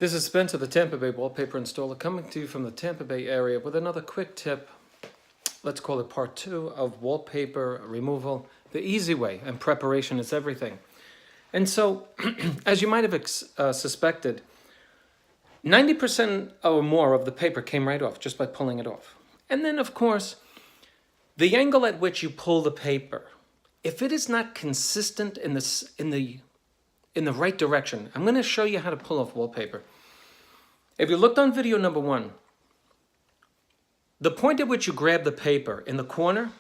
This is Spencer, the Tampa Bay wallpaper installer, coming to you from the Tampa Bay area with another quick tip. Let's call it part 2 of wallpaper removal, the easy way, and preparation is everything. And so, as you might have suspected, 90% or more of the paper came right off just by pulling it off. And then, of course, the angle at which you pull the paper, if it is not consistent in the right direction, I'm going to show you how to pull off wallpaper. If you looked on video number 1, the point at which you grab the paper in the corner,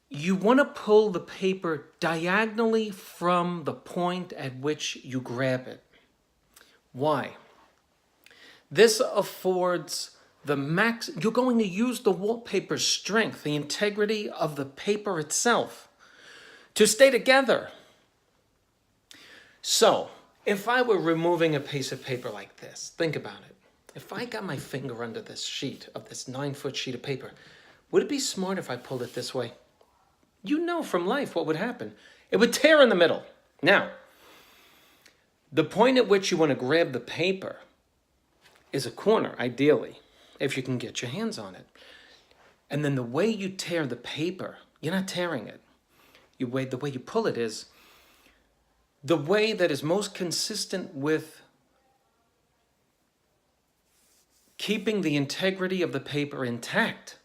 you want to pull the paper diagonally from the point at which you grab it. Why? This affords you're going to use the wallpaper's strength, the integrity of the paper itself, to stay together. So, if I were removing a piece of paper like this, think about it. If I got my finger under this sheet of this 9-foot sheet of paper, would it be smart if I pulled it this way? You know from life what would happen. It would tear in the middle. Now, the point at which you want to grab the paper is a corner, ideally, if you can get your hands on it. And then the way you tear the paper, you're not tearing it. The way you pull it is the way that is most consistent with keeping the integrity of the paper intact.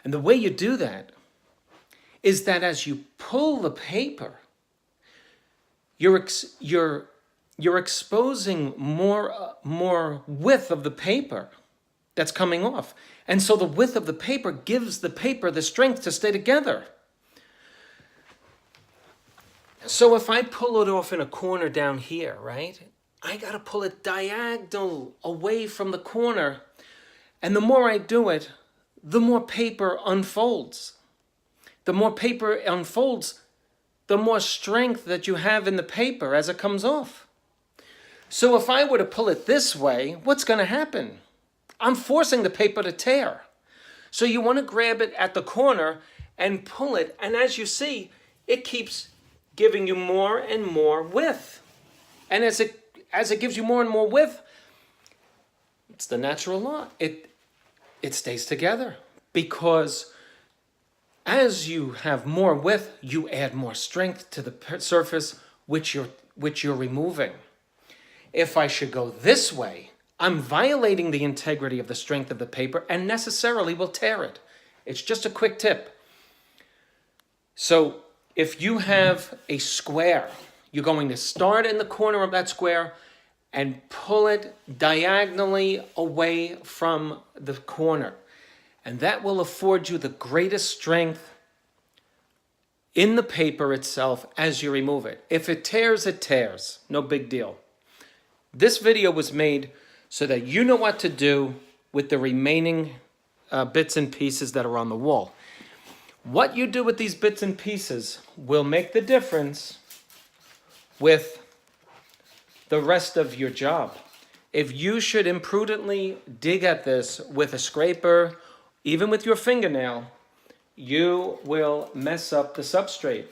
And the way you do that is that as you pull the paper, you're exposing more width of the paper that's coming off. And so the width of the paper gives the paper the strength to stay together. So if I pull it off in a corner down here, right? I got to pull it diagonal away from the corner. And the more I do it, the more paper unfolds. The more paper unfolds, the more strength that you have in the paper as it comes off. So if I were to pull it this way, what's going to happen? I'm forcing the paper to tear. So you want to grab it at the corner and pull it. And as you see, it keeps giving you more and more width. And as it gives you more and more width, it's the natural law. It stays together, because as you have more width, you add more strength to the surface which you're removing. If I should go this way, I'm violating the integrity of the strength of the paper and necessarily will tear it. It's just a quick tip. So if you have a square, you're going to start in the corner of that square and pull it diagonally away from the corner. And that will afford you the greatest strength in the paper itself as you remove it. If it tears, it tears. No big deal. This video was made so that you know what to do with the remaining bits and pieces that are on the wall. What you do with these bits and pieces will make the difference with the rest of your job. If you should imprudently dig at this with a scraper, even with your fingernail, you will mess up the substrate.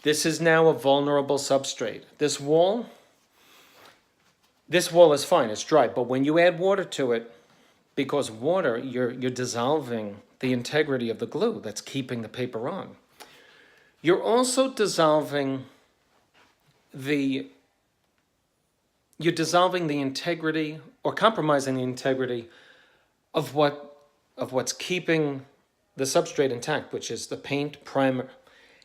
This is now a vulnerable substrate. This wall is fine, it's dry, but when you add water to it, because water, you're dissolving the integrity of the glue that's keeping the paper on. You're also dissolving the integrity, or compromising the integrity of what's keeping the substrate intact, which is the paint, primer,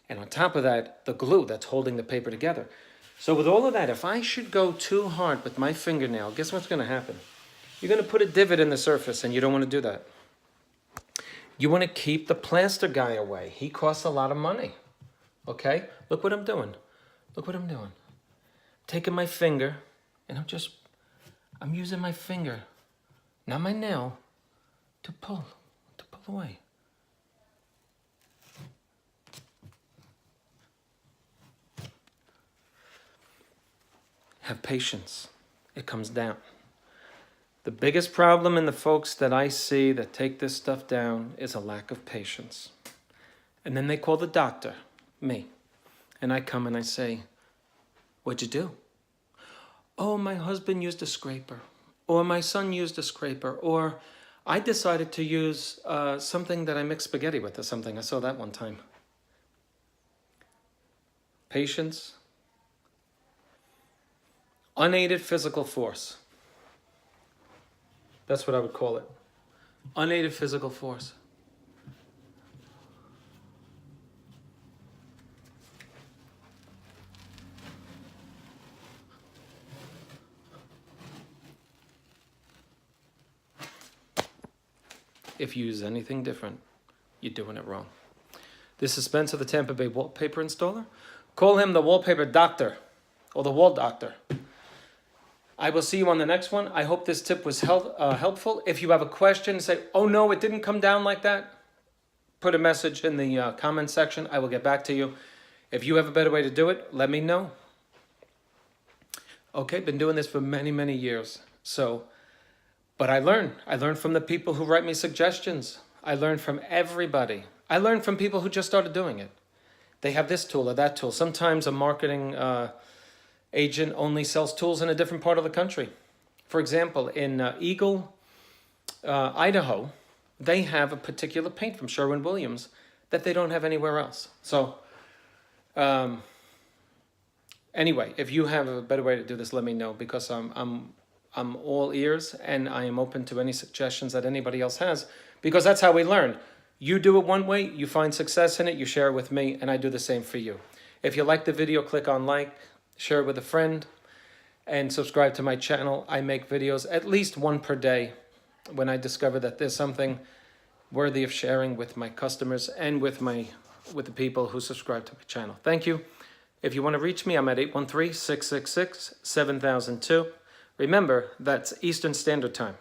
and on top of that, the glue that's holding the paper together. So with all of that, if I should go too hard with my fingernail, guess what's going to happen? You're going to put a divot in the surface, and you don't want to do that. You want to keep the plaster guy away. He costs a lot of money. Okay? Look what I'm doing. Look what I'm doing. Taking my finger, and I'm using my finger, not my nail, to pull away. Have patience. It comes down. The biggest problem in the folks that I see that take this stuff down is a lack of patience. And then they call the doctor, me. And I come and I say, what'd you do? oh, my husband used a scraper, or my son used a scraper, or I decided to use something that I mixed spaghetti with or something. I saw that one time. Patience. Unaided physical force. That's what I would call it. Unaided physical force. If you use anything different, you're doing it wrong. This is Spencer, the Tampa Bay wallpaper installer. Call him the wallpaper doctor or the wall doctor. I will see you on the next one. I hope this tip was helpful. If you have a question, say, oh no, it didn't come down like that, put a message in the comment section. I will get back to you. If you have a better way to do it, let me know. Okay, been doing this for many, many years. But I learn from the people who write me suggestions. I learn from everybody. I learn from people who just started doing it. They have this tool or that tool. Sometimes a marketing agent only sells tools in a different part of the country. For example, in Eagle, Idaho, they have a particular paint from Sherwin-Williams that they don't have anywhere else. So anyway, if you have a better way to do this, let me know, because I'm all ears, and I am open to any suggestions that anybody else has, because that's how we learn. You do it one way, you find success in it, you share it with me, and I do the same for you. If you like the video, click on like, share it with a friend, and subscribe to my channel. I make videos at least one per day when I discover that there's something worthy of sharing with my customers and with the people who subscribe to my channel. Thank you. If you want to reach me, I'm at 813-666-7002. Remember, that's Eastern Standard Time.